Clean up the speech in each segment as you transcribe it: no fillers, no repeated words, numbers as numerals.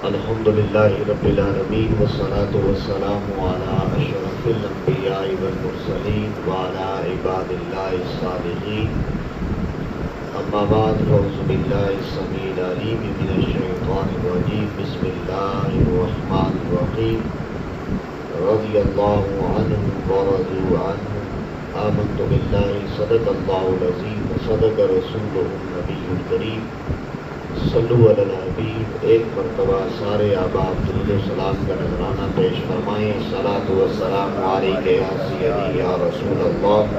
الحمد للہ رب العالمین والصلاة والسلام علی اشرف الانبیاء والمرسلین وعلی عباد اللہ الصالحین اما بعد فاعوذ باللہ السمیع العلیم من الشیطان الرجیم بسم اللہ الرحمن الرحیم رضی اللہ عنہم ورضوا عنہ آمنت باللہ صدق اللہ العظیم وصدق رسولہ النبی الکریم صلو علی الحبیب۔ ایک مرتبہ سارے احباب درود و سلام کا نذرانہ پیش فرمائیں۔ الصلاۃ والسلام علیک یا سیدی یا رسول اللہ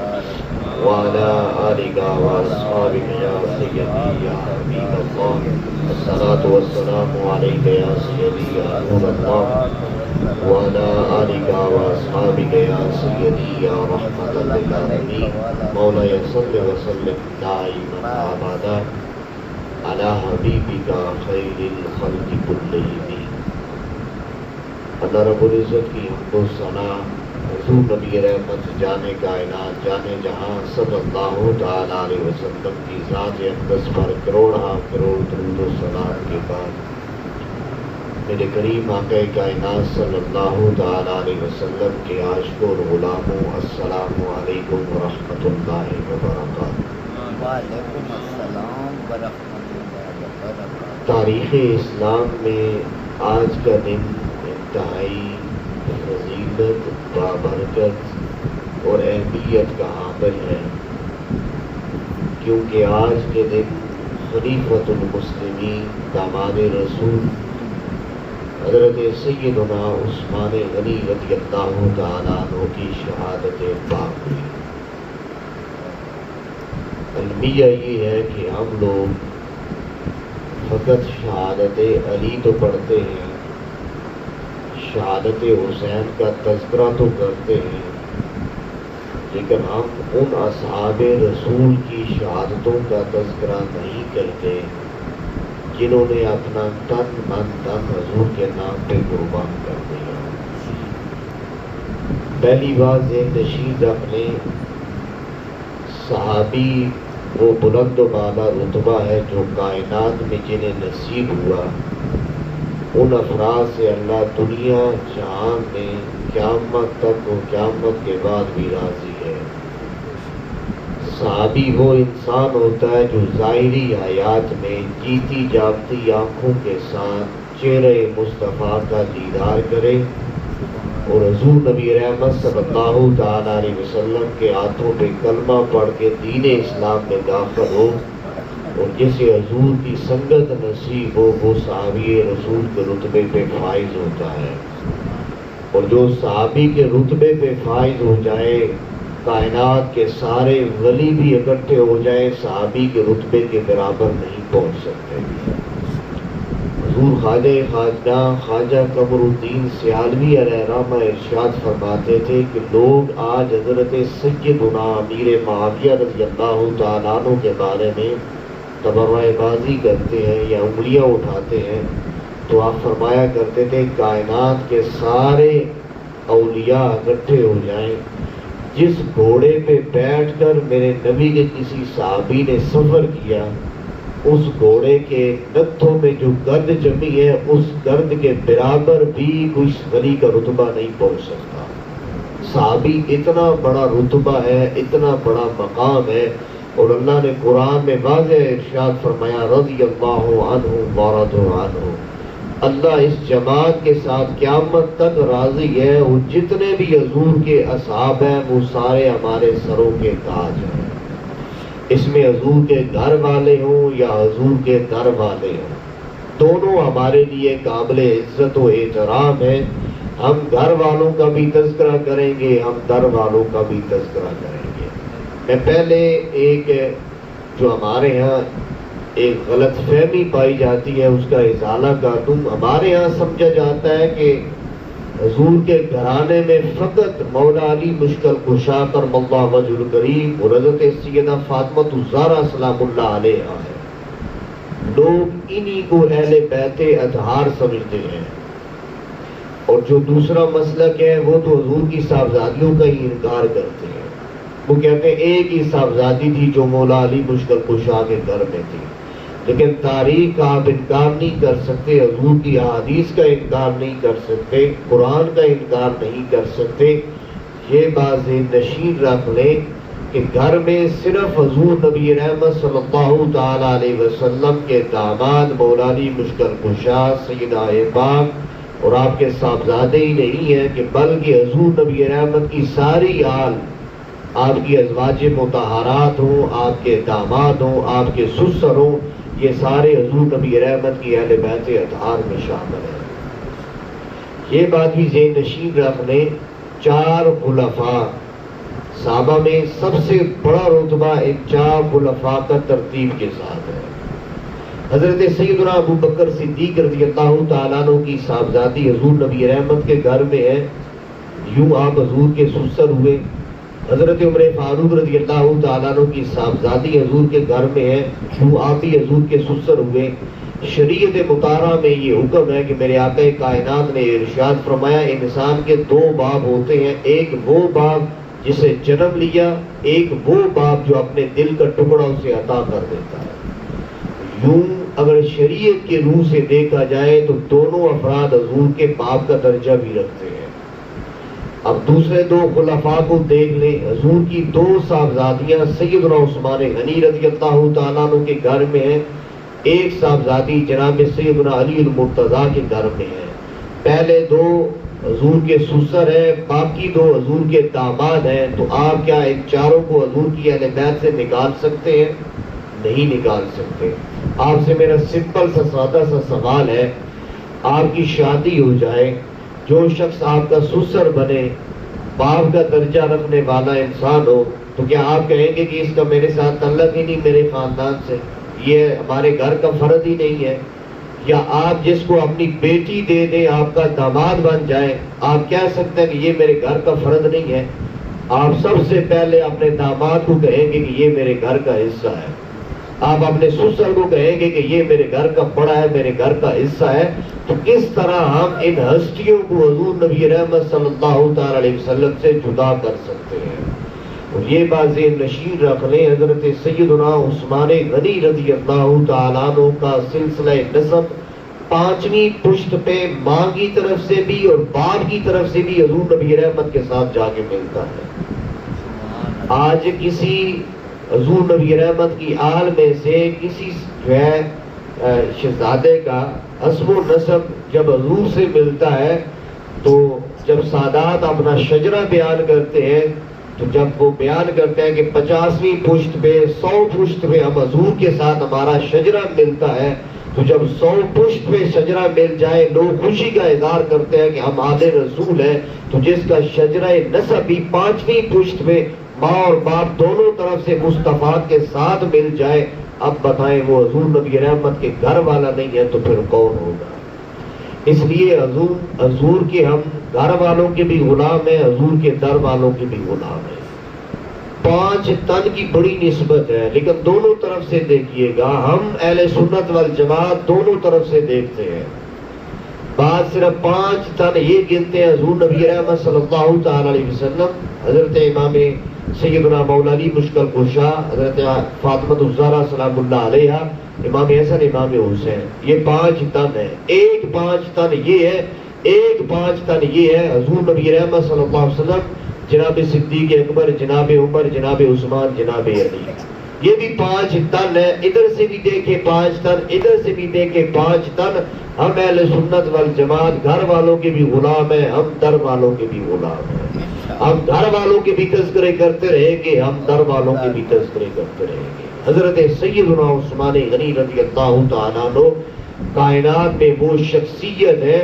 وعلی آلک واصحابک یا سیدی یا حبیب اللہ۔ الصلاۃ والسلام علیک یا سیدی یا نور اللہ وعلی آلک واصحابک یا سیدی یا رحمۃ للعالمین۔ مولاي صل وسلم دائما ابدا علی حبیبک خیر الخلق کلہم۔ اللہ رب العزت کی حمد و ثنا، حضور نبی رحمت جانے کائنات جانے جہاں صلی اللہ تعالی علیہ وسلم کی ذات اقدس پر کروڑہ کروڑ درود و سلام کے بعد میرے کریم آقا کائنات صلی اللہ تعالی علیہ وسلم کے عاشقوں اور غلاموں، السلام علیکم ورحمۃ اللہ وبرکاتہ۔ وعلیکم السلام ورحمۃ اللہ وبرکاتہ۔ تاریخ اسلام میں آج کا دن انتہائی فضیلت، بابرکت اور اہمیت کا حامل ہے، کیونکہ آج کے دن خلیفۃ المسلمین داماد رسول حضرت سیدنا عثمان غنی رضی اللہ تعالیٰ عنہ کی شہادت پاک ہوئی۔ المیہ یہ ہے کہ ہم لوگ فقط شہادت علی تو پڑھتے ہیں، شہادت حسین کا تذکرہ تو کرتے ہیں، لیکن ہم ان اصحاب رسول کی شہادتوں کا تذکرہ نہیں کرتے جنہوں نے اپنا تن من دن حضور کے نام پہ قربان کر دیا۔ پہلی بات یہ نشید اپنے صحابی وہ بلند و بالا رتبہ ہے جو کائنات میں جنہیں نصیب ہوا، ان افراد سے اللہ دنیا جہان میں قیامت تک اور قیامت کے بعد بھی راضی ہے۔ صحابی وہ انسان ہوتا ہے جو ظاہری حیات میں جیتی جاگتی آنکھوں کے ساتھ چہرہ مصطفیٰ کا دیدار کرے اور حضور نبی رحمت صلی اللہ تعالی علیہ وسلم کے ہاتھوں پہ کلمہ پڑھ کے دین اسلام میں داخل ہو، اور جسے حضور کی سنگت نصیب ہو وہ صحابی رسول کے رتبے پہ فائز ہوتا ہے۔ اور جو صحابی کے رتبے پہ فائز ہو جائے، کائنات کے سارے ولی بھی اکٹھے ہو جائیں صحابی کے رتبے کے برابر نہیں پہنچ سکتے۔ حضور خواجہ قمر الدین سیالوی علیہ رحمہ ارشاد فرماتے تھے کہ لوگ آج حضرت سیدنا امیر معاویہ رضی اللہ تعالیٰ عنہ کے بارے میں تبرہ بازی کرتے ہیں یا انگلیاں اٹھاتے ہیں، تو آپ فرمایا کرتے تھے کائنات کے سارے اولیاء اکٹھے ہو جائیں، جس گھوڑے پہ بیٹھ کر میرے نبی کے کسی صحابی نے سفر کیا، اس گھوڑے کے نتھوں میں جو گرد جمی ہے اس گرد کے برابر بھی کوئی ولی کا رتبہ نہیں پہنچ سکتا۔ صحابی اتنا بڑا رتبہ ہے، اتنا بڑا مقام ہے، اور اللہ نے قرآن میں واضح ارشاد فرمایا رضی اللہ عنہ ورضوا عنہ۔ اللہ اس جماعت کے ساتھ قیامت تک راضی ہے، اور جتنے بھی حضور کے اصحاب ہیں وہ سارے ہمارے سروں کے تاج ہیں۔ اس میں حضور کے گھر والے ہوں یا حضور کے در والے ہوں، دونوں ہمارے لیے قابل عزت و احترام ہے۔ ہم گھر والوں کا بھی تذکرہ کریں گے، ہم در والوں کا بھی تذکرہ کریں گے۔ میں پہلے ایک جو ہمارے ہاں ایک غلط فہمی پائی جاتی ہے اس کا ازالہ کر دوں۔ ہمارے ہاں سمجھا جاتا ہے کہ حضور کے گھرانے میں فقط مولا علی مشکل کشا کرم اللہ وجہ الکریم اور حضرت سیدہ فاطمہ الزہرا سلام اللہ علیہا ہے۔ لوگ انہی کو اہل بیت اطہار سمجھتے ہیں، اور جو دوسرا مسلک ہے وہ تو حضور کی صاحبزادیوں کا ہی انکار کرتے ہیں۔ وہ کہتے ہیں ایک ہی صاحبزادی تھی جو مولا علی مشکل کشا کے گھر میں تھی۔ لیکن تاریخ کا آپ انکار نہیں کر سکتے، حضور کی احادیث کا انکار نہیں کر سکتے، قرآن کا انکار نہیں کر سکتے۔ یہ بات ذہن نشین رکھ لیں کہ گھر میں صرف حضور نبی رحمت صلی اللہ تعالی علیہ وسلم کے داماد مولانا مشکل کشا سیدہ پاک اور آپ کے صاحبزادے ہی نہیں ہیں کہ بلکہ حضور نبی رحمت کی ساری آل، آپ کی ازواج مطہرات ہوں، آپ کے داماد ہوں، آپ کے سسر ہوں، یہ سارے حضور نبی رحمت کی اہل بیت اطہار میں شامل ہیں۔ یہ بات بھی ذہن نشین رکھ لیں، 4 خلفاء صحابہ میں سب سے بڑا رتبہ ان 4 خلفاء کا ترتیب کے ساتھ ہے۔ حضرت سیدنا ابو بکر صدیق رضی اللہ تعالیٰ عنہ کی صاحبزادی حضور نبی رحمت کے گھر میں ہے، یوں آپ حضور کے سسر ہوئے۔ حضرت عمر فاروق رضی اللہ تعالیٰ عنہ کی صاحبزادی حضور کے گھر میں ہے، یوں آپ بھی حضور کے سسر ہوئے۔ شریعت مطالعہ میں یہ حکم ہے کہ میرے آقا کائنات نے ارشاد فرمایا انسان کے 2 باپ ہوتے ہیں، ایک وہ باپ جسے جنم لیا، ایک وہ باپ جو اپنے دل کا ٹکڑا اسے عطا کر دیتا ہے۔ یوں اگر شریعت کے روح سے دیکھا جائے تو دونوں افراد حضور کے باپ کا درجہ بھی رکھتے ہیں۔ اب دوسرے 2 خلفاء کو دیکھ لیں، حضور کی 2 صاحبزادیاں سیدنا عثمان غنی رضی اللہ تعالیٰ عنہ کے گھر میں ہیں، ایک صاحبزادی جناب سیدنا علی المرتضیٰ کے گھر میں ہے۔ پہلے 2 حضور کے سسر ہیں، باقی 2 حضور کے داماد ہیں، تو آپ کیا ان چاروں کو حضور کی اہل بیت سے نکال سکتے ہیں؟ نہیں نکال سکتے۔ آپ سے میرا سمپل سا سادہ سا سوال ہے، آپ کی شادی ہو جائے، جو شخص آپ کا سسر بنے، باپ کا درجہ رکھنے والا انسان ہو، تو کیا آپ کہیں گے کہ اس کا میرے ساتھ تعلق ہی نہیں میرے خاندان سے، یہ ہمارے گھر کا فرد ہی نہیں ہے؟ یا آپ جس کو اپنی بیٹی دے دیں، آپ کا داماد بن جائے، آپ کہہ سکتے ہیں کہ یہ میرے گھر کا فرد نہیں ہے؟ آپ سب سے پہلے اپنے داماد کو کہیں گے کہ یہ میرے گھر کا حصہ ہے، آپ اپنے سسر کو کہیں گے کہ یہ میرے گھر کا بڑا ہے، میرے گھر کا حصہ ہے۔ تو کس طرح ہم ان ہستیوں کو حضور نبی رحمت صلی اللہ تعالی علیہ وسلم سے جدا کر سکتے ہیں؟ اور یہ بات ذہن نشین رکھ لیں، حضرت سیدنا عثمان غنی رضی اللہ تعالیٰ عنہ کا سلسلہ نسب 5ویں پشت پہ ماں کی طرف سے بھی اور باپ کی طرف سے بھی حضور نبی رحمت کے ساتھ جا کے ملتا ہے۔ آج کسی حضور نبی رحمت کی آل میں سے کسی جو ہے شہزادے کا حسب و نسب جب حضور سے ملتا ہے، تو جب سادات اپنا شجرہ بیان کرتے ہیں، تو جب وہ بیان کرتے ہیں کہ 50ویں پشت پہ 100 پشت پہ ہم حضور کے ساتھ ہمارا شجرہ ملتا ہے، تو جب 100 پشت پہ شجرہ مل جائے لوگ خوشی کا اظہار کرتے ہیں کہ ہم آل رسول ہیں۔ تو جس کا شجرہ نسب بھی 5ویں پشت پہ ماں اور باپ دونوں طرف سے مصطفیٰ کے ساتھ مل جائے، اب بتائیں وہ حضور نبی رحمت کے گھر والا نہیں ہے تو پھر کون ہوگا؟ اس لیے حضور کے ہم گھر والوں کے بھی غلام ہیں، حضور کے در والوں کے بھی غلام ہیں۔ 5 تن کی بڑی نسبت ہے، لیکن دونوں طرف سے دیکھیے گا، ہم اہل سنت والجماعت دونوں طرف سے دیکھتے ہیں۔ بات صرف 5 تن یہ گنتے ہیں، حضور نبی رحمت صلی اللہ تعالی علیہ وسلم، حضرت امام سیدنا مولانا مشکل کشا، حضرت فاطمہ الزہرا سلام اللہ علیہا، امام حسن امام حسین، یہ 5 تن ہے۔ ایک 5 تن یہ ہے، ایک 5 تن یہ ہے حضور نبی رحمت صلی اللہ علیہ وسلم، جناب صدیق اکبر، جناب عمر، جناب عثمان، جناب علی، یہ بھی 5 تن ہے۔ ادھر سے بھی دیکھیں 5 تن، ادھر سے بھی دیکھیں 5 تن۔ ہم اہل سنت والجماعت گھر والوں کے بھی غلام ہیں، ہم در والوں کے بھی غلام ہیں۔ ہم گھر والوں کے بھی تذکرے کرتے رہیں گے، ہم در والوں کے بھی تذکرے کرتے رہیں گے۔ حضرت سیدنا عثمان غنی رضی اللہ تعالیٰ عنہ کائنات میں وہ شخصیت ہے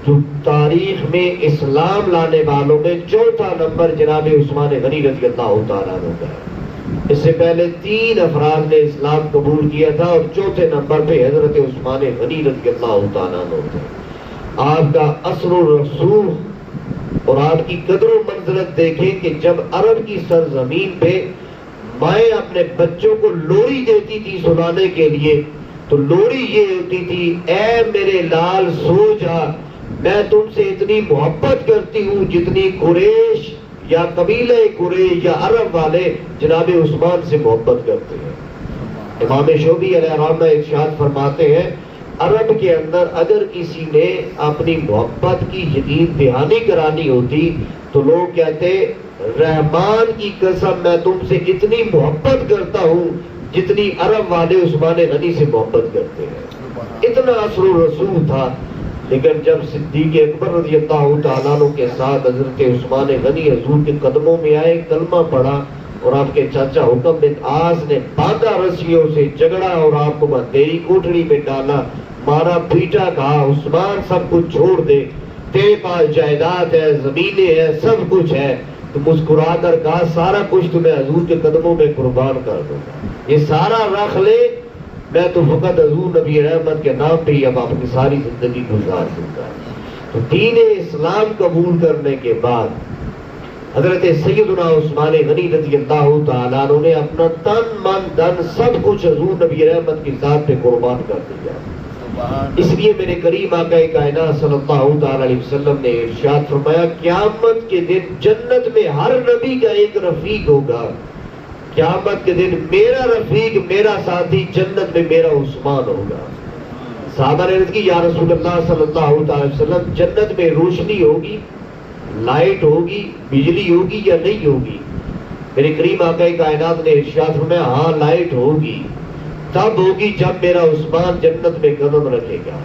جو تاریخ میں اسلام لانے والوں میں 4تھا نمبر جناب عثمان غنی رضی اللہ تعالیٰ عنہ کا ہے۔ اس سے پہلے 3 افراد نے اسلام قبول کیا تھا اور 4تھے نمبر پہ حضرت عثمان غنی رضی اللہ تعالیٰ عنہ تھے۔ آپ کا اثر و رسوخ اور آپ کی قدر و منزلت دیکھیں کہ جب عرب کی سرزمین پہ مائیں اپنے بچوں کو لوری دیتی تھی سلانے کے لیے، تو لوری یہ ہوتی تھی، اے میرے لال سو جا، میں تم سے اتنی محبت کرتی ہوں جتنی قریش یا قبیلہ قریش یا عرب والے جناب عثمان سے محبت کرتے ہیں۔ امام شعبی علیہ الرحمہ ارشاد فرماتے ہیں عرب کے اندر اگر کسی نے اپنی محبت کی یقین دہانی کرانی ہوتی تو لوگ کہتے رحمان کی قسم میں تم سے اتنی محبت کرتا ہوں جتنی عرب والے عثمان غنی سے محبت کرتے ہیں، اتنا اثر و رسول تھا۔ لیکن جب صدیق اکبر رضی اللہ تعالیٰ عنہ کے ساتھ حضرت عثمان غنی حضور کے قدموں میں آئے، کلمہ پڑھا اور آپ کے چاچا حکم بن عاص نے باندھا رسیوں سے، جھگڑا اور آپ کو اندھیری کوٹڑی میں ڈالا، مارا پیٹا، کہا عثمان سب کچھ چھوڑ دے، تیرے پاس جائیداد ہے، زمینیں ہیں، سب کچھ ہے، تو مسکرا کر کہا سارا کچھ تمہیں حضور کے قدموں میں قربان کر دوں گا، یہ سارا رکھ لے، میں تو فقط حضور نبی رحمت کے نام پہ ہی اب اپنی ساری زندگی گزار دوں گا۔ تو دین اسلام قبول کرنے کے بعد حضرت سیدنا عثمان غنی رضی اللہ تعالیٰ عنہ نے اپنا تن من دھن سب کچھ حضور نبی رحمت کی ذات پہ قربان کر دیا۔ اس لیے میرے کریم آقا کائنات صلی اللہ تعالیٰ علیہ وسلم نے ارشاد فرمایا قیامت کے دن جنت میں ہر نبی کا ایک رفیق ہوگا، قیامت کے دن میرا رفیق، میرا ساتھی جنت میں میرا عثمان ہوگا۔ صحابہ نے عرض کی یا رسول اللہ صلی اللہ تعالی وسلم جنت میں روشنی ہوگی، لائٹ ہوگی، بجلی ہوگی یا نہیں ہوگی؟ میرے کریم آقا کائنات نے ارشاد فرمایا ہاں لائٹ ہوگی، تب ہوگی جب میرا عثمان جنت میں قدم رکھے گا،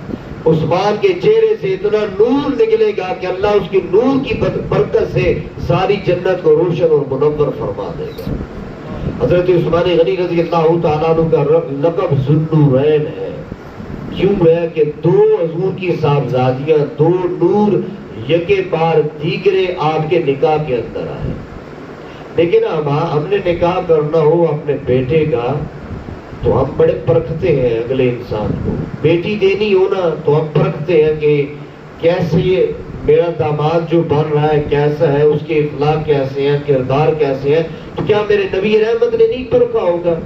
عثمان کے چہرے سے اتنا نور نکلے گا کہ اللہ اس کی نور کی برکت سے ساری جنت کو روشن اور منور فرما دے گا۔ حضرت عثمان غنی رضی اللہ تعالیٰ عنہ کا لقب ذوالنورین ہے، کیوں ہے کہ دو حضور کی صاحبزادیاں، دو نور یکے بار دیگرے آپ کے نکاح کے اندر آئے۔ لیکن ہم نے نکاح کرنا ہو اپنے بیٹے کا تو ہم بڑے پرکھتے ہیں اگلے انسان کو، بیٹی دینی ہو نا تو ہم پرکھتے ہیں کہ کیسے یہ میرا داماد جو بن رہا ہے کیسا ہے، اس کے اخلاق کیسے ہیں، کردار کیسے ہیں، تو کیا میرے نبی رحمت نے نہیں پرکھا ہوگا؟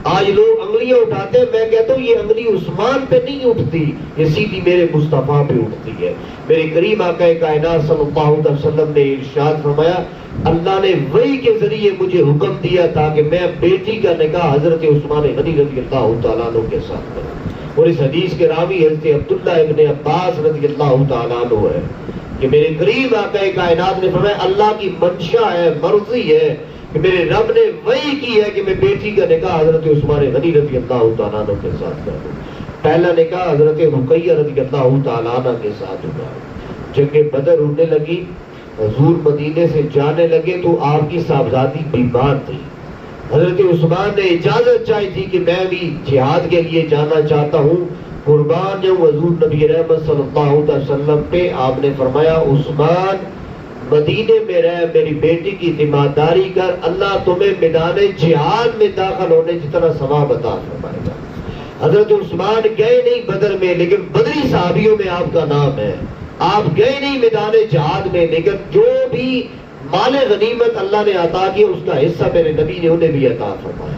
آج لوگ انگلیاں اٹھاتے ہیں، میں کہتا ہوں یہ انگلی عثمان پہ نہیں اٹھتی، یہ سیدھی میرے مصطفیٰ پہ اٹھتی ہے۔ میرے کریم آقا کائنات صلی اللہ علیہ وسلم نے ارشاد فرمایا اللہ نے وحی کے ذریعے مجھے حکم دیا تھا کہ میں بیٹی کا نکاح حضرت عثمان غنی رضی اللہ تعالیٰ عنہ کے ساتھ کروں، اور اس حدیث کے راوی حضرت عبداللہ ابن عباس رضی اللہ تعالیٰ عنہ ہے کہ میرے قریب آقا کائنات نے فرمایا اللہ کی منشا ہے، مرضی ہے کہ میرے رب نے وحی کی ہے کہ میں بیٹی کا نکاح حضرت عثمان غنی رضی اللہ تعالیٰ عنہ کے ساتھ کروں۔ پہلا نکاح حضرت رقیہ رضی اللہ تعالیٰ عنہ کے ساتھ ہوا۔ جنگ بدر ہونے لگی، حضور مدینے سے جانے لگے تو آپ کی صاحبزادی بیمار تھی، حضرت عثمان نے اجازت چاہی تھی کہ میں بھی جہاد کے لیے جانا چاہتا ہوں، قربان جاؤں حضور نبی رحمت صلی اللہ علیہ وسلم پہ۔ آپ نے فرمایا عثمان مدینے میں رہ، میری بیٹی کی ذمہ داری کر، اللہ تمہیں میدان جہاد میں داخل ہونے جتنا ثواب عطا فرمائے گا۔ حضرت عثمان گئے نہیں بدر میں، لیکن بدری صحابیوں میں آپ کا نام ہے۔ آپ گئے نہیں میدان جہاد میں، لیکن جو بھی مال غنیمت اللہ نے عطا کیا اس کا حصہ میرے نبی نے انہیں بھی عطا فرمایا،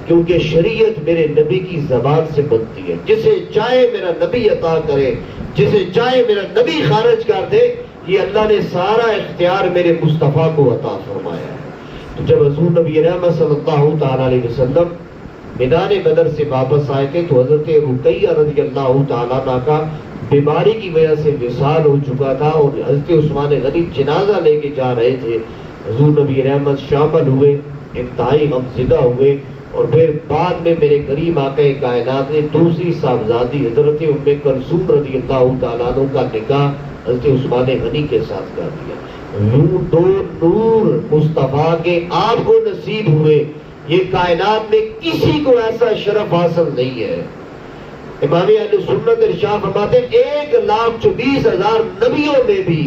کیونکہ شریعت میرے نبی کی زبان سے بنتی ہے، جسے چاہے میرا نبی عطا کرے، جسے چاہے میرا نبی خارج کر دے، یہ اللہ نے سارا اختیار میرے مصطفیٰ کو عطا فرمایا ہے۔ تو جب حضور نبی رحمت صلی اللہ تعالیٰ علیہ وسلم میدان بدر سے واپس آئے تھے تو حضرت رقیہ رضی اللہ تعالیٰ عنہ کا بیماری کی وجہ سے وصال ہو چکا تھا، اور حضرت عثمان غنی جنازہ لے کے جا رہے تھے۔ حضور نبی رحمت شامل ہوئے، انتہائی غمزدہ ہوئے، اور پھر بعد میں میرے کریم آقا کائنات نے دوسری صاحبزادی حضرت ام کلثوم رضی اللہ تعالیٰ عنہ کا نکاح حضرت عثمان غنی کے ساتھ کر دیا۔ دو نور مصطفیٰ کے آپ کو نصیب ہوئے، یہ کائنات میں کسی کو ایسا شرف حاصل نہیں ہے۔ امام اہل سنت ارشاد فرماتے ہیں 1,24,000 نبیوں میں بھی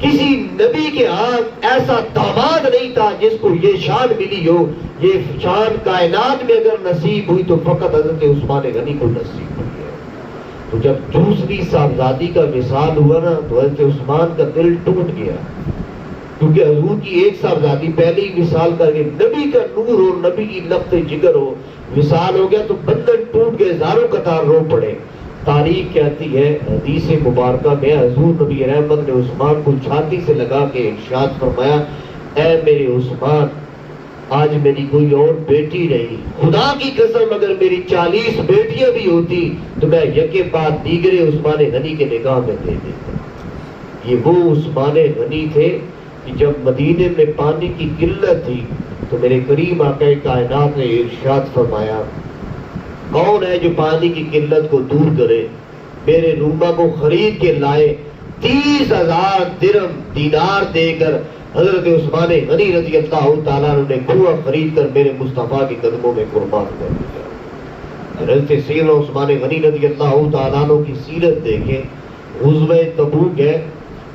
کسی نبی کے ہاتھ ایسا داماد نہیں تھا جس کو یہ شان ملی ہو۔ یہ شان کائنات میں اگر نصیب ہوئی تو فقط حضرت عثمان غنی کو نصیب ہوئی ہے۔ تو جب دوسری صاحبزادی کا وصال ہوا نا تو حضرت عثمان کا دل ٹوٹ گیا، کیونکہ حضور کی ایک صاحبزادی پہلے ہی وصال کر کے نبی کا نور ہو، نبی کی لفظ جگر ہو، وصال ہو گیا تو بندن ٹوٹ گئے، زاروں قطار رو پڑے۔ تاریخ کہتی ہے حدیث مبارکہ میں حضور نبی رحمت نے عثمان کو چھاتی سے لگا کے ارشاد فرمایا اے میرے عثمان، آج میری کوئی اور بیٹی نہیں، خدا کی قسم اگر میری 40 بیٹیاں بھی ہوتی تو میں یکے بعد دیگرے عثمان غنی کے نگاہ میں دے دیتا۔ یہ وہ عثمان غنی تھے کہ جب مدینے میں پانی کی قلت تھی تو میرے کریم آقا کائنات نے ارشاد فرمایا، کون ہے جو پانی کی قلت کو دور کرے؟ میرے روما کو خرید کے لائے، 30,000 درہم دینار دے کر حضرت عثمان غنی رضی اللہ تعالیٰ عنہ نے کنواں خرید کر میرے مصطفیٰ کے قدموں میں قربان کر دیا۔ حضرت سیدنا عثمان غنی رضی اللہ تعالیٰ عنہ کی سیرت دیکھیں، غزوہ تبوک ہے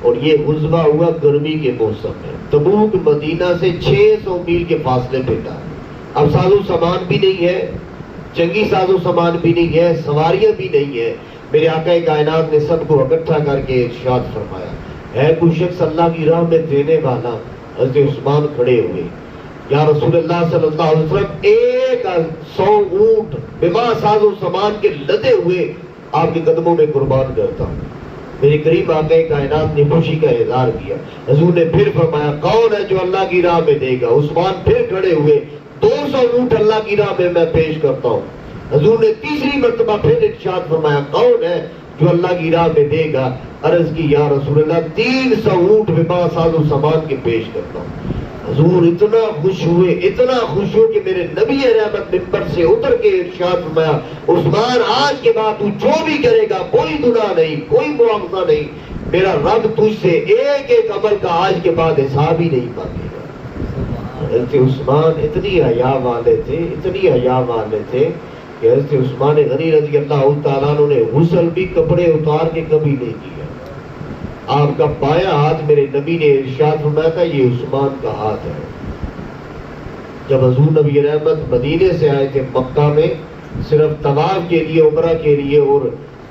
اور یہ غزوہ ہوا گرمی کے موسم میں۔ تبوک مدینہ سے 600 میل کے فاصلے پہ تھا۔ اب ساز و سامان بھی نہیں ہے، جنگی ساز و سامان بھی نہیں ہے، سواریاں بھی نہیں ہے۔ میرے آقا کائنات نے سب کو اکٹھا کر کے ارشاد فرمایا، ہے کوئی شخص اللہ کی راہ میں دینے والا؟ حضرت عثمان کھڑے ہوئے، یا رسول اللہ صلی اللہ علیہ وسلم 100 اونٹ بما ساز و سامان کے لدے ہوئے آپ کے قدموں میں قربان کرتا ہوں۔ میرے قریب آقا کائنات نے خوشی کا اظہار کیا۔ حضور نے پھر فرمایا، کون ہے جو اللہ کی راہ میں دے گا؟ عثمان پھر کھڑے ہوئے، 200 اونٹ اللہ کی راہ میں پیش کرتا ہوں۔ حضور نے تیسری مرتبہ پھر ارشاد فرمایا، کون ہے جو اللہ کی راہ میں دے گا؟ عرض کی، یا رسول اللہ 300 اونٹ بما ساز و سامان کے پیش کرتا ہوں۔ حضور اتنا خوش ہوئے، اتنا خوش ہوئے کہ میرے نبی رحمت ممبر سے اتر کے ارشاد فرمایا، عثمان آج کے بعد تو جو بھی کرے گا کوئی گناہ نہیں، کوئی معاوضہ نہیں، میرا رب تجھ سے ایک ایک عمل کا آج کے بعد حساب ہی نہیں مانگے گا۔ حضرت عثمان اتنی حیا والے تھے، اتنی حیا والے تھے کہ حضرت عثمان غنی رضی اللہ تعالیٰ عنہ نے غسل بھی کپڑے اتار کے کبھی نہیں کیا۔ آپ کا بایاں ہاتھ میرے نبی نے ارشاد فرمایا تھا، یہ عثمان کا ہاتھ ہے۔ جب حضور نبی رحمت مدینے سے آئے تھے مکہ میں صرف طواف کے لیے، عمرہ کے لیے، اور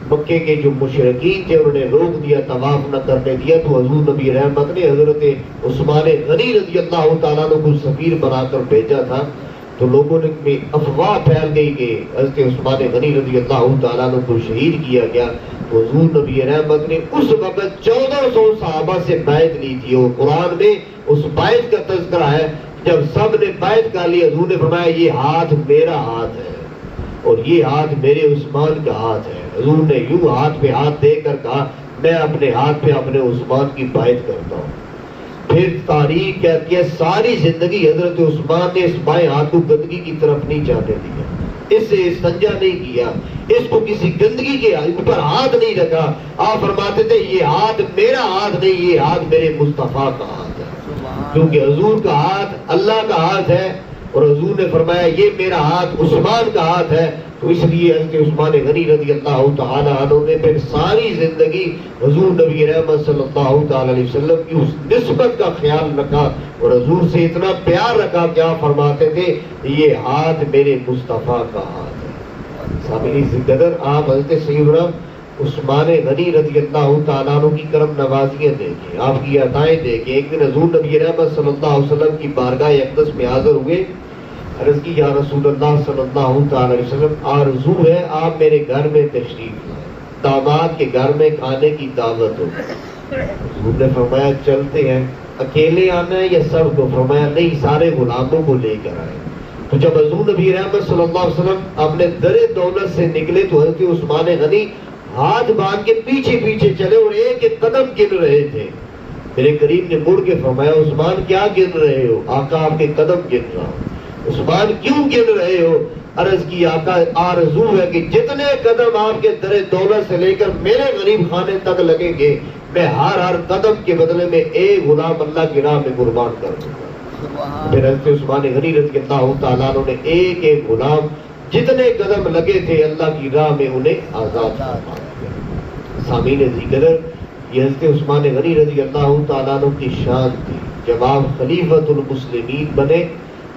مکے کے جو مشرکین تھے انہوں نے روک دیا، طواف نہ کرنے دیا، تو حضور نبی رحمت نے حضرت عثمان غنی رضی اللہ تعالیٰ عنہ کو سفیر بنا کر بھیجا تھا۔ تو لوگوں نے افواہ پھیل گئی کہ حضرت عثمان غنی رضی اللہ تعالیٰ عنہ کو شہید کیا گیا۔ تو حضور نبی رحمت نے اس وقت 1400 صحابہ سے بیعت لی تھی، اور قرآن میں اس بیعت کا تذکرہ ہے۔ جب سب نے بیعت کر لی، حضور نے فرمایا، یہ ہاتھ میرا ہاتھ ہے اور یہ ہاتھ میرے عثمان کا ہاتھ ہے۔ حضور نے یوں ہاتھ پہ ہاتھ دے کر کہا، میں اپنے ہاتھ پہ اپنے عثمان کی بیعت کرتا ہوں۔ پھر تاریخ کہتی ہے ساری زندگی حضرت عثمان نے اس بائیں ہاتھ کو گندگی کی طرف نہیں جانے دیا، اس سے استنجا نہیں کیا، اس کو کسی گندگی کے اوپر ہاتھ نہیں رکھا۔ آپ فرماتے تھے، یہ ہاتھ میرا ہاتھ نہیں، یہ ہاتھ میرے مصطفیٰ کا ہاتھ ہے، کیونکہ حضور کا ہاتھ اللہ کا ہاتھ ہے، اور حضور نے فرمایا یہ میرا ہاتھ عثمان کا ہاتھ ہے۔ تو اس لیے حضرت عثمان غنی رضی اللہ تعالیٰ عنہ نے پھر ساری زندگی حضور نبی رحمت صلی اللہ تعالیٰ علیہ وسلم کی اس نسبت کا خیال رکھا، اور حضور سے اتنا پیار رکھا، کیا فرماتے تھے، یہ ہاتھ میرے مصطفیٰ کا ہاتھ ہے۔ سامعین قدر، آپ حضرت سیدنا عثمان غنی رضی اللہ تعالیٰ عنہ کی کرم نوازیاں دیکھیں، آپ کی عطائیں دیکھیں۔ ایک دن حضور نبی رحمت صلی اللہ علیہ وسلم کی بارگاہ اقدس میں حاضر ہوئے، عرض کی، یا رسول اللہ صلی اللہ تعالیٰ علیہ وسلم، آرزو ہے آپ میرے گھر میں تشریف لائیں، داماد کے گھر میں کھانے کی دعوت ہو۔ حضور نے فرمایا چلتے ہیں، اکیلے آنا ہے یا سب کو؟ فرمایا نہیں، سارے غلاموں کو لے کر آئے۔ تو جب حضور نبی رحمت صلی اللہ علیہ وسلم اپنے در دولت سے نکلے تو حضرت عثمان غنی ہاتھ باندھ کے پیچھے پیچھے چلے اور ایک ایک قدم گن رہے تھے۔ میرے کریم نے مڑ کے فرمایا، عثمان کیا گن رہے ہو؟ آقا آپ کے قدم گن رہا ہوں۔ عثمان کیوں گن رہے ہو؟ عرض کی، آقا آرزو ہے کہ جتنے قدم آپ کے در دولت سے لے کر میرے غریب خانے تک لگیں گے، میں ہر قدم کے بدلے میں ایک غلام اللہ کی راہ میں قربان کر دوں گا۔ پھر حضرت عثمان غنی رضی اللہ تعالیٰ عنہ نے ایک ایک غلام جتنے قدم لگے تھے اللہ کی راہ میں انہیں آزاد فرما دیا۔ سامعین قدر، یہ حضرت عثمان غنی رضی اللہ تعالیٰ عنہ کی شان تھی۔ جب آپ خلیفۃ المسلمین بنے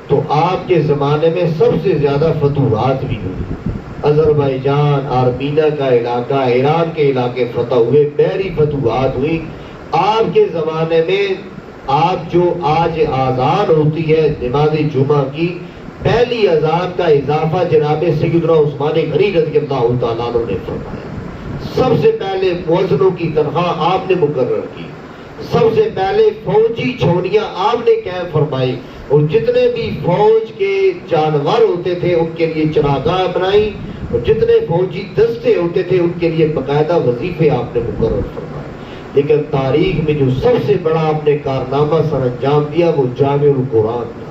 تو آپ کے زمانے میں سب سے زیادہ فتوحات بھی ہوئی۔ آذربائیجان، آرمینیا کا علاقہ، ایران کے علاقے فتح ہوئے، بحری فتوحات ہوئی۔ آپ کے زمانے میں آپ جو آج آذان ہوتی ہے نماز جمعہ کی، پہلی اذان کا اضافہ جناب سیدنا عثمان غنی رضی اللہ تعالیٰ عنہ نے فرمایا۔ سب سے پہلے مؤذنوں کی تنخواہ آپ نے مقرر کی، سب سے پہلے فوجی چھونیاں آپ نے قائم فرمائی، اور جتنے بھی فوج کے جانور ہوتے تھے ان کے لیے چراگاہ بنائی، اور جتنے فوجی دستے ہوتے تھے ان کے لیے باقاعدہ وظیفے آپ نے مقرر فرمائے۔ لیکن تاریخ میں جو سب سے بڑا آپ نے کارنامہ سر انجام دیا وہ جامع القرآن تھا۔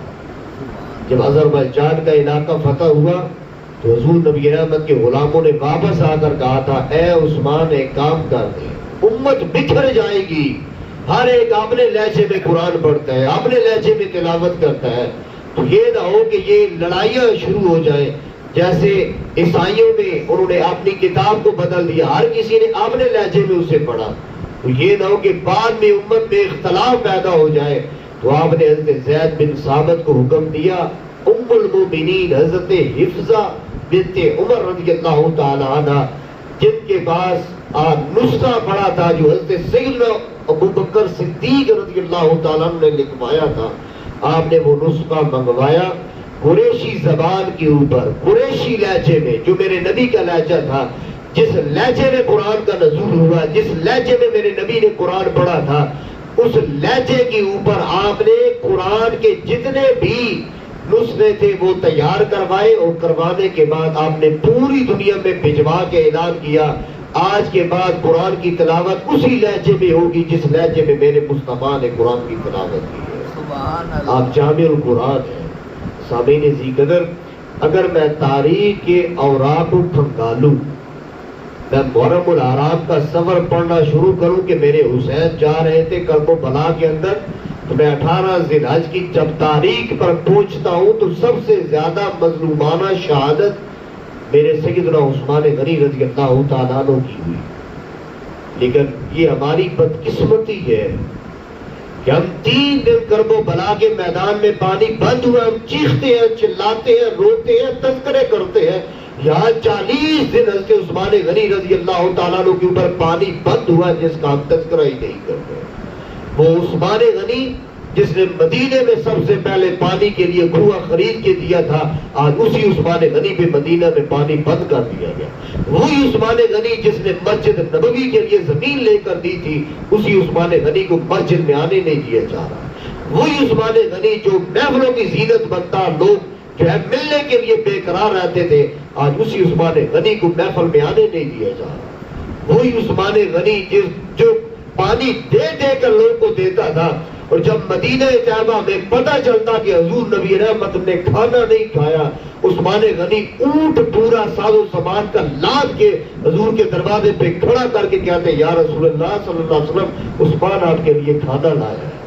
جب آذربائیجان کا علاقہ فتح ہوا تو حضور نبی رحمت کے غلاموں نے واپس آ کر کہا تھا، اے عثمان ایک کام کر دے، امت بکھر جائے گی، ہر ایک اپنے لہجے میں قرآن پڑھتا ہے، اپنے لہجے میں تلاوت کرتا ہے، تو یہ نہ ہو کہ یہ لڑائیاں شروع ہو جائیں جیسے عیسائیوں میں انہوں نے اپنی کتاب کو بدل دیا، ہر کسی نے اپنے لہجے میں اسے پڑھا، تو یہ نہ ہو کہ بعد میں امت میں اختلاف پیدا ہو جائے۔ تو آپ نے حضرت زید بن ثابت کو حکم دیا، ام المومنین حضرت حفصہ بنت عمر رضی اللہ تعالی عنہ جن کے پاس نسخہ پڑا تھا جو حضرت سیدنا ابوبکر صدیق رضی اللہ تعالیٰ عنہ نے لکھوایا تھا، آپ نے وہ نسخہ منگوایا قریشی زبان کے اوپر، قریشی لہجے میں، جو میرے نبی کا لہجہ تھا، جس لہجے میں قرآن کا نزول ہوا، جس لہجے میں میرے نبی نے قرآن پڑھا تھا، اس لہجے کے اوپر آپ نے قرآن کے جتنے بھی نسخے تھے وہ تیار کروائے، اور کروانے کے بعد آپ نے پوری دنیا میں بھجوا کے اعلان کیا، آج کے بعد قرآن کی تلاوت اسی لہجے میں ہوگی جس لہجے میں میرے مصطفیٰ نے قرآن کی تلاوت کی ہے۔ سبحان اللہ۔ آپ جامع القرآن ہیں۔ سامعین ذی قدر، اگر میں تاریخ کے اوراق کو کھنگالوں، میں محرم الحرام کا سفر پڑھنا شروع کروں کہ میرے حسین جا رہے تھے کرب و بلا کے اندر، تو میں 18 ذی الحج کی جب تاریخ پر پہنچتا ہوں تو سب سے زیادہ مظلومانہ شہادت میرے سیدنا عثمان غنی رضی اللہ تعالیٰ عنہ کی ہوئی۔ لیکن یہ ہماری بدقسمتی ہے کہ ہم 3 دن کرب و بلا کے میدان میں پانی بند ہوا، ہم چیختے ہیں، چلاتے ہیں، روتے ہیں، تذکرے کرتے ہیں، یہاں 40 دن حضرت عثمان غنی رضی اللہ تعالیٰ عنہ کے اوپر پانی بند ہوا جس کا ہم تذکرہ ہی نہیں کرتے۔ وہ عثمان غنی جس نے مدینے میں سب سے پہلے پانی کے لیے کنواں خرید کے دیا تھا، آج اسی عثمان غنی پہ مدینہ میں پانی بند کر دیا گیا۔ وہی عثمان غنی جس نے مسجد نبوی کے لیے زمین لے کر دی تھی، اسی عثمان غنی کو مسجد میں آنے نہیں دیا جا رہا۔ وہی عثمان غنی جو محفلوں کی زینت بنتا، لوگ جو ہے ملنے کے لیے بے قرار رہتے تھے، آج اسی عثمان غنی کو محفل میں آنے نہیں دیا جا رہا۔ وہی عثمان غنی جو پانی دے دے کر لوگوں کو دیتا تھا، اور جب مدینہ طیبہ میں پتہ چلتا کہ حضور نبی رحمت نے کھانا نہیں کھایا، عثمان غنی اونٹ پورا ساز و سامان کا لاد کے حضور کے دروازے پہ کھڑا کر کے کہتے یا رسول اللہ صلی اللہ علیہ وسلم، عثمان آپ کے لیے کھانا لایا ہے۔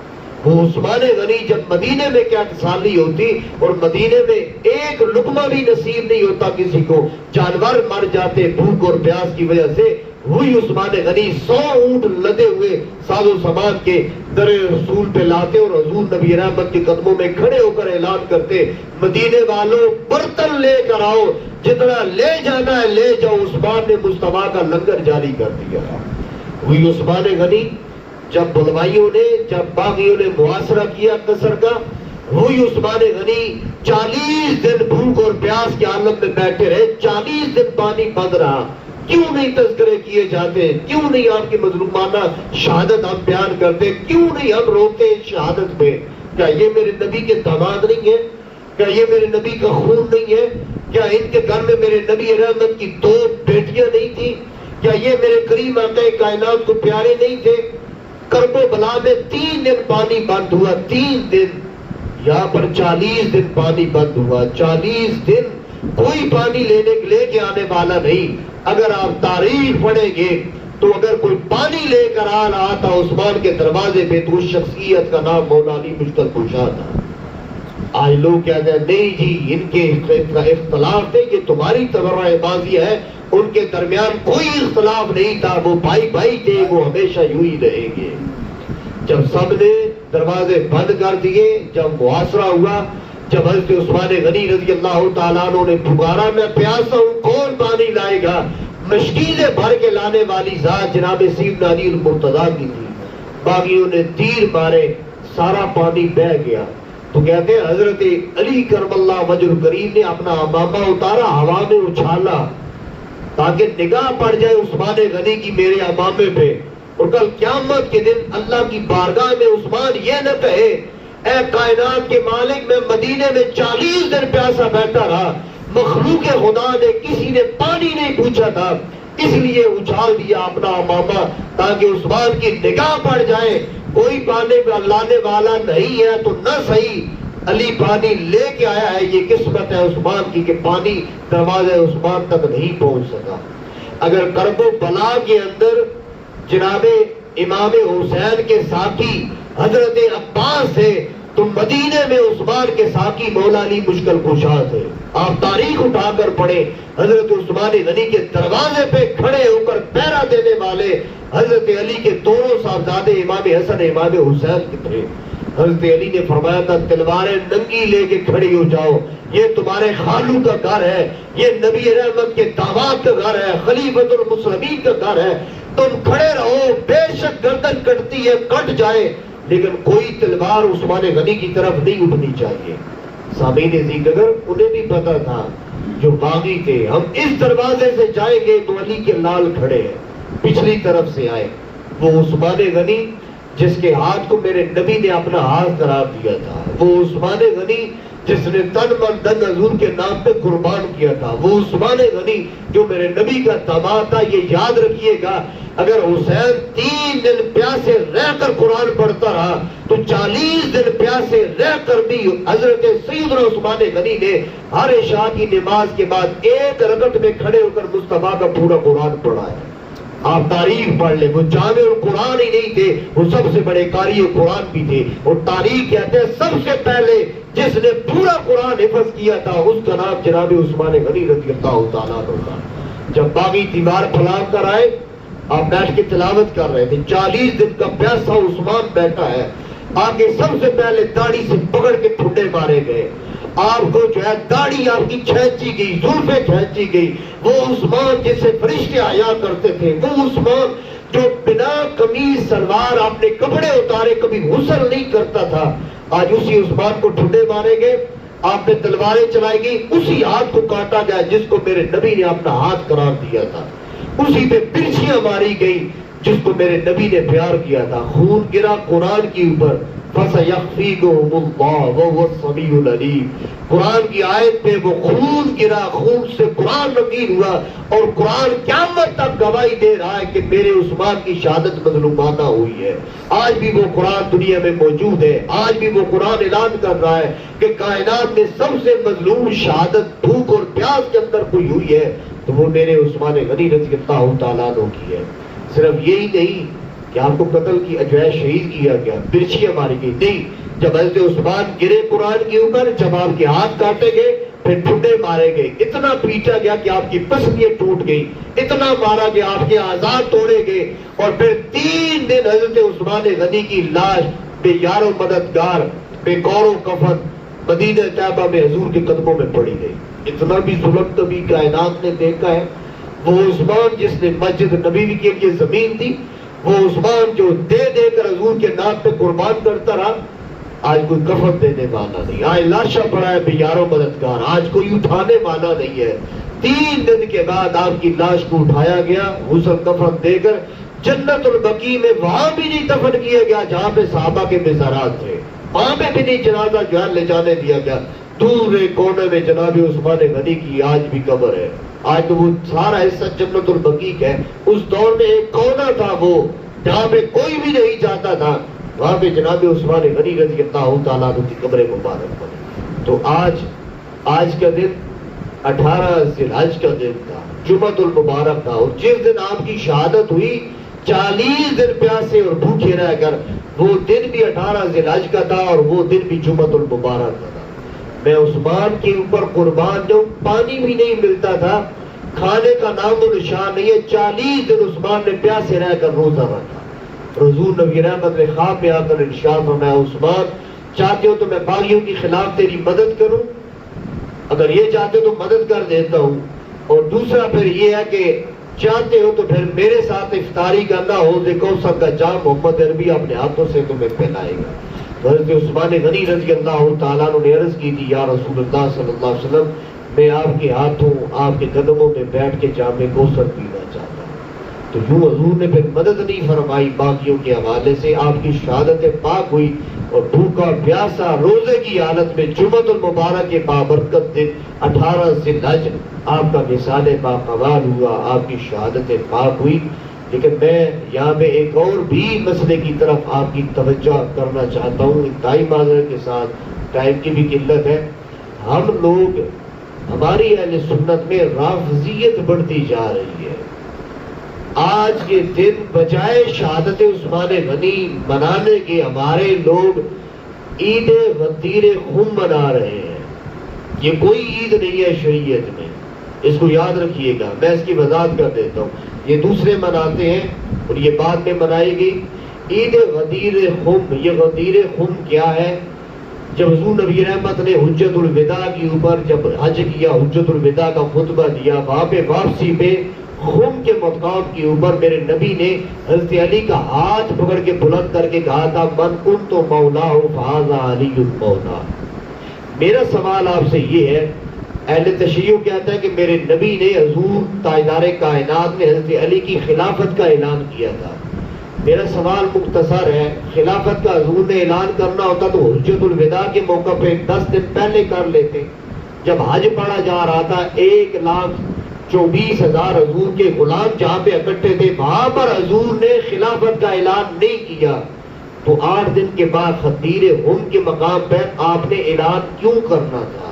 وہ عثمان غنی جب مدینے میں کیا تسالی ہوتی، اور مدینے میں ایک لقمہ بھی نصیب نہیں ہوتا کسی کو، جانور مر جاتے بھوک اور پیاس کی وجہ سے، وہی عثمان غنی 100 اونٹ لدے ہوئے ساز و سامان کے در رسول پہ لاتے، اور حضور نبی رحمت کے قدموں میں کھڑے ہو کر اعلان کرتے، مدینے والوں برتن لے کر آؤ، جتنا لے جانا ہے لے جاؤ، عثمان نے مصطفیٰ کا لنگر جاری کر دیا۔ وہی عثمان غنی جب بلوائیوں نے، جب باغیوں نے محاصرہ کیا قصر کا، وہی عثمان غنی 40 دن بھوک اور پیاس کے عالم میں بیٹھے رہے، 40 دن پانی بند رہا۔ کیوں نہیں تذکرے کیے جاتے؟ کیوں نہیں آپ کی مظلومانہ شہادت ہم بیان کرتے؟ کیوں نہیں ہم روتے اس شہادت پہ؟ کیا یہ میرے نبی کے داماد نہیں ہے؟ کیا یہ میرے نبی کا خون نہیں ہے؟ کیا ان کے گھر میں میرے نبی رحمت کی 2 بیٹیاں نہیں تھی؟ کیا یہ میرے کریم آقا کائنات کو پیارے نہیں تھے؟ کرب و بلا میں 3 دن پانی بند ہوا، 3 دن، یہاں پر 40 دن پانی بند ہوا، 40 دن کوئی پانی لے کے آنے والا نہیں۔ اگر آپ تاریخ پڑھیں گے تو اگر کوئی پانی لے کر آ رہا تھا عثمان کے دروازے پہ تو اس شخصیت کا نام مولا علی مشکل کشا تھا۔ آج لوگ کہتے ہیں نہیں جی ان کے اختلاف تھے، یہ تمہاری تبرہ بازی ہے، ان کے درمیان کوئی اختلاف نہیں تھا، وہ بھائی بھائی تھے، وہ ہمیشہ یوں ہی رہیں گے۔ جب سب نے دروازے بند کر دیے، جب محاصرہ ہوا، جب حضرت عثمان غنی رضی اللہ تعالیٰ عنہ نے پکارا میں پیاسا ہوں کون پانی لائے گا، مشکیلیں بھر کے لانے والی ذات جناب سیدنا علی المرتضیٰ کی تھی، باغیوں نے تیر مارے، سارا پانی بہہ گیا، تو کہتے ہیں حضرت علی کرم اللہ وجہ الکریم نے اپنا امامہ اتارا، ہوا میں اچھالا تاکہ نگاہ پڑ جائے عثمان غنی کی میرے امامے پہ، اور کل قیامت کے دن اللہ کی بارگاہ میں عثمان یہ نہ کہے اے کائنات کے مالک میں مدینے میں 40 دن پیاسا بیٹھا رہا، مخلوق خدا نے کسی نے پانی نہیں پوچھا تھا، اس لیے اچھال دیا اپنا امامہ تاکہ عثمان کی نگاہ پڑ جائے، کوئی پانے لانے والا نہیں ہے تو نہ صحیح علی پانی لے کے آیا ہے، یہ قسمت ہے عثمان کی کہ پانی دروازے عثمان تک نہیں پہنچ سکا۔ اگر کرب و بلا کے اندر جناب امام حسین کے ساقی حضرت عباس تھے تو مدینے میں عثمان کے ساقی مولا علی مشکل کشا تھے۔ آپ تاریخ اٹھا کر پڑھیں، حضرت عثمان غنی کے دروازے پہ کھڑے ہو کر پہرا دینے والے حضرت علی کے دونوں صاحبزادے امام حسن امام حسین کے تھے۔ حضرت علی نے فرمایا تھا تلواریں ننگی لے کے کھڑی ہو جاؤ، یہ تمہارے خالو کا گھر ہے، یہ نبی رحمت کے داماد کا گھر ہے، خلیفۃ المسلمین کا گھر ہے، تم کھڑے رہو، بے شک گردن کٹتی ہے کٹ جائے لیکن کوئی تلوار عثمان غنی کی طرف نہیں اٹھنی چاہیے۔ سامعین عزیز اگر انہیں بھی پتا تھا جو باغی تھے ہم اس دروازے سے جائیں گے تو علی کے لال کھڑے ہیں، پچھلی طرف سے آئے، وہ عثمان غنی جس کے ہاتھ کو میرے نبی نے اپنا ہاتھ قرار دیا تھا، وہ عثمان غنی جس نے تن من دن حضور کے نام پہ قربان کیا تھا، وہ عثمان غنی جو میرے نبی کا داماد تھا۔ یہ یاد رکھیے گا اگر حسین 3 دن پیاسے رہ کر قرآن پڑھتا رہا تو 40 دن پیاسے رہ کر بھی حضرت سیدنا عثمان غنی نے ہر عشاء کی نماز کے بعد 1 رکعت میں کھڑے ہو کر مصطفیٰ کا پورا قرآن پڑھا ہے۔ آپ تاریخ پڑھ لیں، وہ جامع القرآن ہی نہیں تھے، وہ سب سے بڑے قاری قرآن بھی تھے، اور تاریخ کہتے ہیں سب سے پہلے جس نے پورا قرآن حفظ کیا تھا اس کا نام جناب عثمان غنی رضی اللہ تعالیٰ عنہ۔ جب باغی دیوار پھیلا کر آئے آپ بیٹھ کے تلاوت کر رہے تھے، 40 دن کا پیاسا عثمان بیٹھا ہے، آگے سب سے پہلے داڑھی سے پکڑ کے ٹھنڈے مارے گئے، آپ کو جو ہے داڑھی آپ کی کھینچی گئی، زلفیں کھینچی گئی، وہ عثمان جس سے فرشتے آیا کرتے تھے، وہ عثمان جو بنا قمیص سلوار آپ نے کپڑے اتارے کبھی غسل نہیں کرتا تھا، آج اسی عثمان کو ٹھنڈے مارے گئے، آپ نے تلواریں چلائی گئی، اسی ہاتھ کو کاٹا گیا جس کو میرے نبی نے اپنا ہاتھ قرار دیا تھا، اسی پہ برچیاں ماری گئی جس کو میرے نبی نے پیار کیا تھا، خون گرا قرآن کے اوپر، فَسَيَخْفِيكُهُمُ اللَّهُ وَهُوَ السَّمِيعُ الْعَلِيمُ، قرآن کی آیت پہ وہ خون گرا، خون سے قرآن رنگین ہوا، اور قرآن قیامت تک گواہی دے رہا ہے کہ میرے عثمان کی شہادت مظلومانہ ہوئی ہے۔ آج بھی وہ قرآن دنیا میں موجود ہے، آج بھی وہ قرآن اعلان کر رہا ہے کہ کائنات میں سب سے مظلوم شہادت بھوک اور پیاس کے اندر کوئی ہوئی ہے تو وہ میرے عثمان غنی رضی اللہ تعالیٰ عنہ کی ہے۔ صرف یہی نہیں کہ آپ کو قتل کی اجوائے شہید کیا گیا، برچیاں ماری گئی، نہیں، جب حضرت عثمان گرے قرآن کے اوپر، جب آپ کے ہاتھ کاٹے گئے، پھر ٹھنڈے مارے گئے، اتنا پیٹا گیا کہ آپ کی پسلیاں ٹوٹ گئی، اتنا مارا گیا آپ کے اعضاء توڑے گئے، اور پھر 3 دن حضرت عثمان غنی کی لاش بے یار و مددگار، بے کور و کفن مدینہ طیبہ میں حضور کے قدموں میں پڑی گئی۔ اتنا بھی ظلم کبھی کائنات نے دیکھا ہے؟ وہ عثمان جس نے مسجد نبوی کے لیے زمین دی، وہ عثمان جو دے دے کر حضور کے نام پہ قربان کرتا رہا، آج کوئی کفن دینے والا نہیں، آج لاشا پڑا ہے بے یار و مددگار، آج کوئی اٹھانے والا نہیں ہے۔ 3 دن کے بعد آپ کی لاش کو اٹھایا گیا غسل کفن دے کر جنت البقیع میں، وہاں بھی نہیں دفن کیا گیا جہاں پہ صحابہ کے مزارات تھے، وہاں پہ بھی نہیں جنازہ جو ہے لے جانے دیا گیا، دور ایک کونے میں جناب عثمان غنی کی آج بھی قبر ہے۔ آج تو وہ سارا حصہ جنت البقیع ہے، اس دور میں ایک کونا تھا وہ جہاں پہ کوئی بھی نہیں جاتا تھا، وہاں پہ جناب عثمان غنی رضی اللہ تعالیٰ عنہ کی قبر مبارک بنی۔ تو آج کا دن 18 ذی الحج کا دن تھا، جمعۃ المبارک تھا، اور جس دن آپ کی شہادت ہوئی 40 دن پیاسے اور بھوکے رہ کر، وہ دن بھی 18 ذی الحج کا تھا اور وہ دن بھی جمعۃ المبارک کا تھا۔ میں عثمان کے اوپر قربان جو پانی بھی نہیں ملتا تھا، کھانے کا نام و نشان نہیں ہے، 40 دن عثمان نے پیاسے رہ کر روزہ رکھا۔ حضور نبی رحمت نے خواب میں آ کر ارشاد فرمایا، عثمان چاہتے ہو تو میں باغیوں کے خلاف تیری مدد کروں؟ اگر یہ چاہتے ہو تو مدد کر دیتا ہوں، اور دوسرا پھر یہ ہے کہ چاہتے ہو تو پھر میرے ساتھ افطاری کرنا، حوض کوثر کا جام محمد عربی اپنے ہاتھوں سے تمہیں پہنائے گا۔ حضرت عثمان غنی رضی اللہ تعالیٰ عنہ نے عرض کی تھی، یا رسول اللہ صلی اللہ علیہ وسلم میں آپ کے ہاتھوں آپ کے قدموں میں بیٹھ کے جام کوثر پینا چاہتا ہوں۔ تو یوں حضور نے پھر مدد نہیں فرمائی باقیوں کے حوالے سے، آپ کی شہادت پاک ہوئی اور بھوکا پیاسا روزے کی حالت میں جمعۃ المبارک کے بابرکت دن 18 ذی الحج آپ کا وصال باقوال ہوا، آپ کی شہادت پاک ہوئی۔ لیکن میں یہاں پہ ایک اور بھی مسئلے کی طرف آپ کی توجہ کرنا چاہتا ہوں، انتہائی معذرت کے ساتھ، ٹائم کی بھی قلت ہے۔ ہم لوگ، ہماری اہل سنت میں رافضیت بڑھتی جا رہی ہے۔ آج کے دن بجائے شہادت عثمان غنی منانے کے ہمارے لوگ عید غدیر خم منا رہے ہیں۔ یہ کوئی عید نہیں ہے شریعت میں، اس کو یاد رکھیے گا۔ میں اس کی وضاحت کر دیتا ہوں۔ یہ دوسرے مناتے ہیں اور یہ بعد میں منائی گئی عید غدیر خم۔ یہ غدیر خم کیا ہے؟ جب حضور نبی رحمت نے حجت الوداع کے اوپر جب حج کیا، حجت الوداع کا خطبہ دیا، وہاں پہ واپسی پہ خم کے مقام کے اوپر میرے نبی نے حضرت علی کا ہاتھ پکڑ کے بلند کر کے کہا تھا، من کنت مولا فہذا علی مولا۔ میرا سوال آپ سے یہ ہے، اہل تشیع کہتا ہے کہ میرے نبی نے، حضور تاجدار کائنات نے حضرت علی کی خلافت کا اعلان کیا تھا۔ میرا سوال مختصر ہے، خلافت کا حضور نے اعلان کرنا ہوتا تو حجت الوداع کے موقع پہ 10 دن پہلے کر لیتے۔ جب حج پڑھا جا رہا تھا، 1,24,000 حضور کے غلام جہاں پہ اکٹھے تھے، وہاں پر حضور نے خلافت کا اعلان نہیں کیا، تو 8 دن کے بعد غدیر خم کے مقام پر آپ نے اعلان کیوں کرنا تھا؟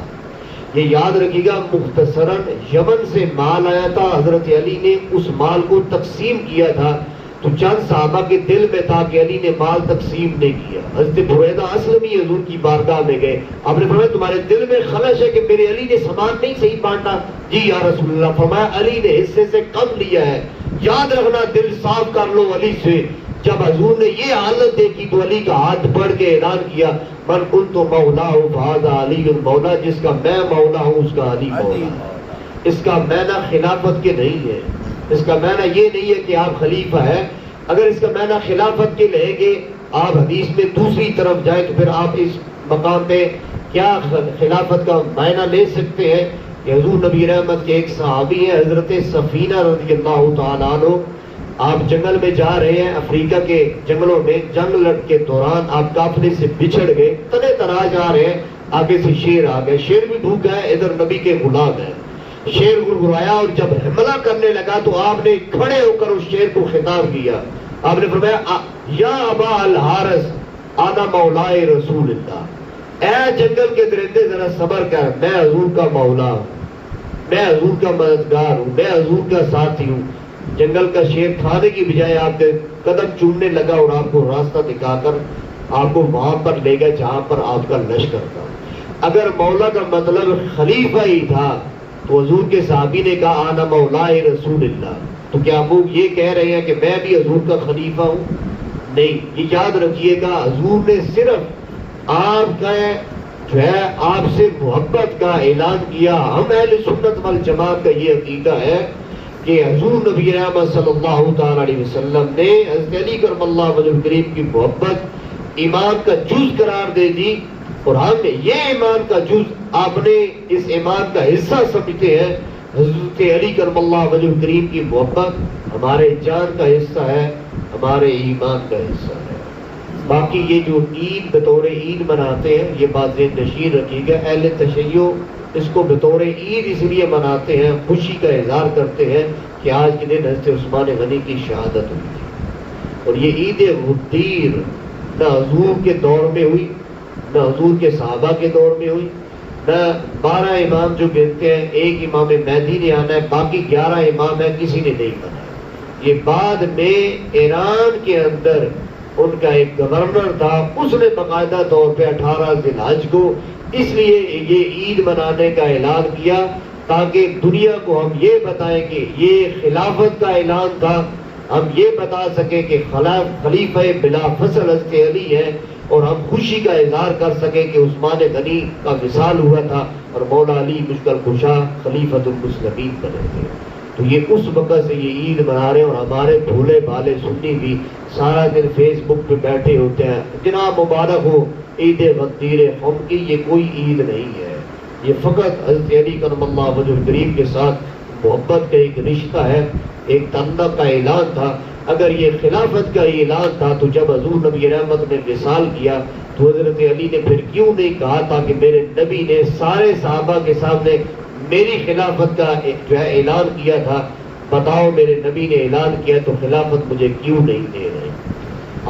یہ یاد رکھیے گا۔ مختصراً یمن سے مال آیا تھا، حضرت علی نے اس مال کو تقسیم کیا تھا، تو چند صحابہ کے دل میں تھا کہ علی نے مال تقسیم نہیں کیا۔ حضرت بریدہ اسلمی حضور کی بارگاہ میں گئے، آپ نے فرمایا تمہارے دل میں خلش ہے کہ میرے علی نے سامان نہیں صحیح بانٹا؟ جی یا رسول اللہ۔ فرمایا علی نے حصے سے کم لیا ہے، یاد رکھنا، دل صاف کر لو علی سے۔ جب حضور نے یہ حالت دیکھی تو علی کا ہاتھ پڑھ کے اعلان کیا، من کنت مولا فہذا علی مولا، جس کا میں مولا ہوں اس کا علی مولا۔ اس کا معنی خلافت کے نہیں ہے، اس کا معنی یہ نہیں ہے کہ آپ خلیفہ ہیں۔ اگر اس کا معنی خلافت کے لیں گے، آپ حدیث میں دوسری طرف جائیں تو پھر آپ اس مقام پہ کیا خلافت کا معنی لے سکتے ہیں کہ حضور نبی رحمت کے ایک صحابی ہیں حضرت سفینہ رضی اللہ تعالیٰ عنہ، آپ جنگل میں جا رہے ہیں، افریقہ کے جنگلوں میں، جنگ لڑ کے دوران آپ قافلے سے بچھڑ گئے، تنے تنا جا رہے ہیں، آگے سے شیر آ گئے، شیر بھی بھوکا ہے، ادھر نبی کے غلام ہیں، شیر گڑگڑایا اور جب حملہ کرنے لگا تو آپ نے کھڑے ہو کر اس شیر کو خطاب کیا، آپ نے فرمایا یا ابا الحارث انا مولائے رسول اللہ، اے جنگل کے درندے ذرا صبر کر، میں حضور کا مولا ہوں، میں حضور کا مددگار ہوں، میں حضور کا ساتھی ہوں۔ جنگل کا شیر کھانے کی بجائے آپ کے قدم چومنے لگا اور آپ کو راستہ دکھا کر آپ کو وہاں پر لے گئے جہاں پر آپ کا لشکر تھا۔ اگر مولا کا مطلب خلیفہ ہی تھا تو حضور کے صحابی نے کہا آنا مولا رسول اللہ، تو کیا وہ یہ کہہ رہے ہیں کہ میں بھی حضور کا خلیفہ ہوں؟ نہیں، یہ یاد رکھیے گا، حضور نے صرف آپ کا جو ہے آپ سے محبت کا اعلان کیا۔ ہم اہل سنت والجماعت کا یہ عقیدہ ہے کہ حضور نبی رحمت صلی اللہ تعالی علیہ وسلم نے حضرت علی کرم اللہ وجہ کریم کی محبت ایمان کا جز قرار دے دی، اور ہم یہ ایمان کا جز آپ نے اس ایمان کا حصہ سمجھتے ہیں۔ حضرت علی کرم اللہ وجہ کریم کی محبت ہمارے جان کا حصہ ہے، ہمارے ایمان کا حصہ ہے۔ باقی یہ جو عید بطور عید مناتے ہیں، یہ بات ذہن نشین رکھیے گا، اہل تشیع اس کو بطور عید اس لیے مناتے ہیں، خوشی کا اظہار کرتے ہیں کہ آج کے دن حضرت عثمان غنی کی شہادت ہوئی تھی۔ اور یہ عید غدیر نہ حضور کے دور میں ہوئی، نہ حضور کے صحابہ کے دور میں ہوئی، نہ 12 امام جو گنتے ہیں، ایک امام مہدی نے آنا ہے، باقی 11 امام ہیں، کسی نے نہیں منایا۔ یہ بعد میں ایران کے اندر ان کا ایک گورنر تھا، اس نے باقاعدہ طور پہ 18 ذی الحج کو اس لیے یہ عید منانے کا اعلان کیا تاکہ دنیا کو ہم یہ بتائیں کہ یہ خلافت کا اعلان تھا، ہم یہ بتا سکیں کہ خلیفہ بلا فصل حضرت علی ہے، اور ہم خوشی کا اظہار کر سکیں کہ عثمان غنی کا وصال ہوا تھا اور مولا علی مشکل کشا خلیفۃ المسلمین بنے تھے۔ تو یہ اس وقت سے یہ عید منا رہے ہیں، اور ہمارے بھولے بھالے سنی بھی سارا دن فیس بک پہ بیٹھے ہوتے ہیں، جناب مبارک ہو عید غدیر خم کی۔ یہ کوئی عید نہیں ہے، یہ فقط حضرت علی کرم اللہ وجہ کریم کے ساتھ محبت کا ایک رشتہ ہے، ایک تعلق کا اعلان تھا۔ اگر یہ خلافت کا اعلان تھا تو جب حضور نبی رحمت نے وصال کیا تو حضرت علی نے پھر کیوں نہیں کہا تھا کہ میرے نبی نے سارے صحابہ کے سامنے میری خلافت کا جو ہے اعلان کیا تھا، بتاؤ میرے نبی نے اعلان کیا تو خلافت مجھے کیوں نہیں دے رہے؟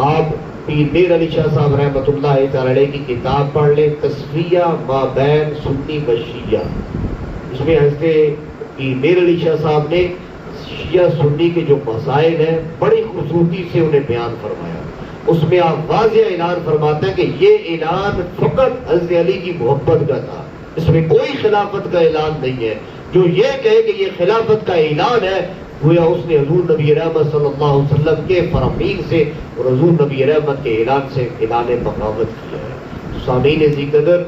آپ پیر میر علی شاہ صاحب رحمۃ اللہ تعالی علیہ کی کتاب پڑھ لیں، تصفیہ ما بین سنی و شیعہ، اس میں حضرت پیر میر علی شاہ صاحب نے شیعہ سنی کے جو مسائل ہیں بڑی خوبصورتی سے انہیں بیان فرمایا۔ اس میں آپ واضح اعلان فرماتے ہیں کہ یہ اعلان فقط حضرت علی کی محبت کا تھا، اس میں کوئی خلافت کا اعلان نہیں ہے۔ جو یہ کہے کہ یہ خلافت کا اعلان ہے، گویا اس نے حضور نبی رحمت صلی اللہ علیہ وسلم کے فرامین سے اور حضور نبی رحمت کے اعلان سے اعلان بغاوت کیا ہے۔ سامعین عزیز قدر،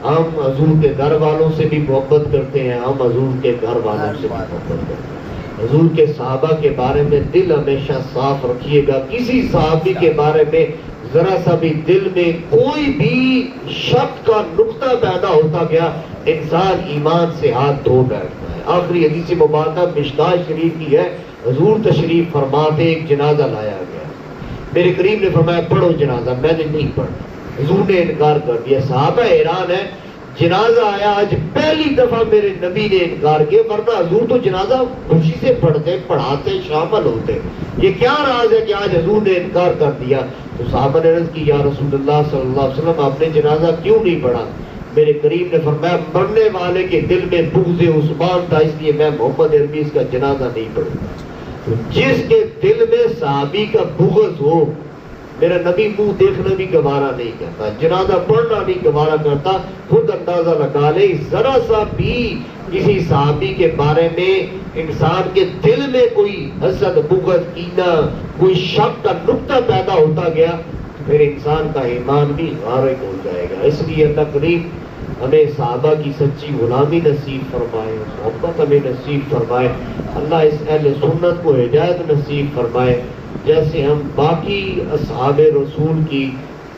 ہم حضور کے گھر والوں سے بھی محبت کرتے ہیں، ہم حضور کے گھر والوں سے بھی محبت کرتے ہیں۔ حضور کے صحابہ کے بارے میں دل ہمیشہ صاف رکھیے گا۔ کسی صحابی کے بارے میں ذرا سا بھی دل میں کوئی بھی شک کا نقطہ پیدا ہوتا گیا، انسان ایمان سے ہاتھ دھو بیٹھتا ہے۔ آخری حدیث مبارکہ مشکاۃ شریف کی ہے، حضور تشریف فرماتے ایک جنازہ لایا گیا، میرے کریم نے فرمایا پڑھو جنازہ، میں نے نہیں پڑھا، حضور نے انکار کر دیا۔ صحابہ حیران ہے، جنازہ آیا، آج پہلی دفعہ میرے نبی نے انکار کیا، ورنہ حضور تو جنازہ خوشی سے پڑھتے، پڑھاتے، شامل ہوتے، یہ کیا راز ہے کہ آج حضور نے انکار کر دیا؟ تو صحابہ نے عرض کی، یا رسول اللہ صلی اللہ علیہ وسلم آپ نے جنازہ کیوں نہیں پڑھا؟ میرے کریم نے فرمایا مرنے والے کے دل میں بغض عثمان تھا، اس لیے میں محمد عربی اس کا جنازہ نہیں پڑھوں گا۔ تو جس کے دل میں صحابی کا بغض ہو، میرا نبی منہ دیکھنا بھی گوارا نہیں کرتا، جنازہ پڑھنا نہیں گوارا کرتا۔ خود اندازہ لگا لے، ذرا سا بھی کسی صحابی کے بارے میں انسان کے دل میں کوئی حسد، بغض، کینہ، کوئی شک کا نقطہ پیدا ہوتا گیا، پھر انسان کا ایمان بھی غارق ہو جائے گا۔ اس لیے اللہ کریم ہمیں صحابہ کی سچی غلامی نصیب فرمائے، محبت ہمیں نصیب فرمائے، اللہ اس اہل سنت کو ہدایت نصیب فرمائے۔ جیسے ہم باقی اصحاب رسول کی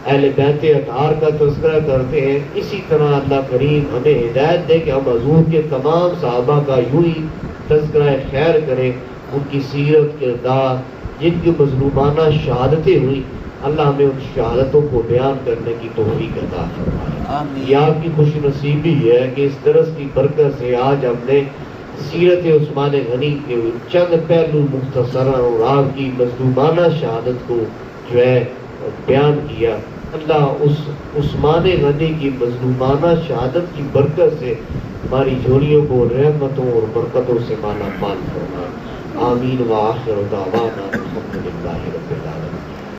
اہل بیت اطہار کا تذکرہ کرتے ہیں، اسی طرح اللہ کریم ہمیں ہدایت دے کہ ہم حضور کے تمام صحابہ کا یوں ہی تذکرہ خیر کریں، ان کی سیرت، کردار، جن کی مظلومانہ شہادتیں ہوئی، اللہ ہمیں ان شہادتوں کو بیان کرنے کی توفیق عطا فرمائے۔ یہ آپ کی خوش نصیبی ہے کہ اس درس کی برکت سے آج ہم نے سیرت عثمان غنی کے چند پہلو مختصرا اور آپ کی مظلومانہ شہادت کو جو ہے بیان کیا۔ اللہ اس عثمان غنی کی مظلومانہ شہادت کی برکت سے ہماری جھولیوں کو رحمتوں اور برکتوں سے مالا مال فرما۔ آمین وآخر دعوانا الحمدللہ رب العالمین۔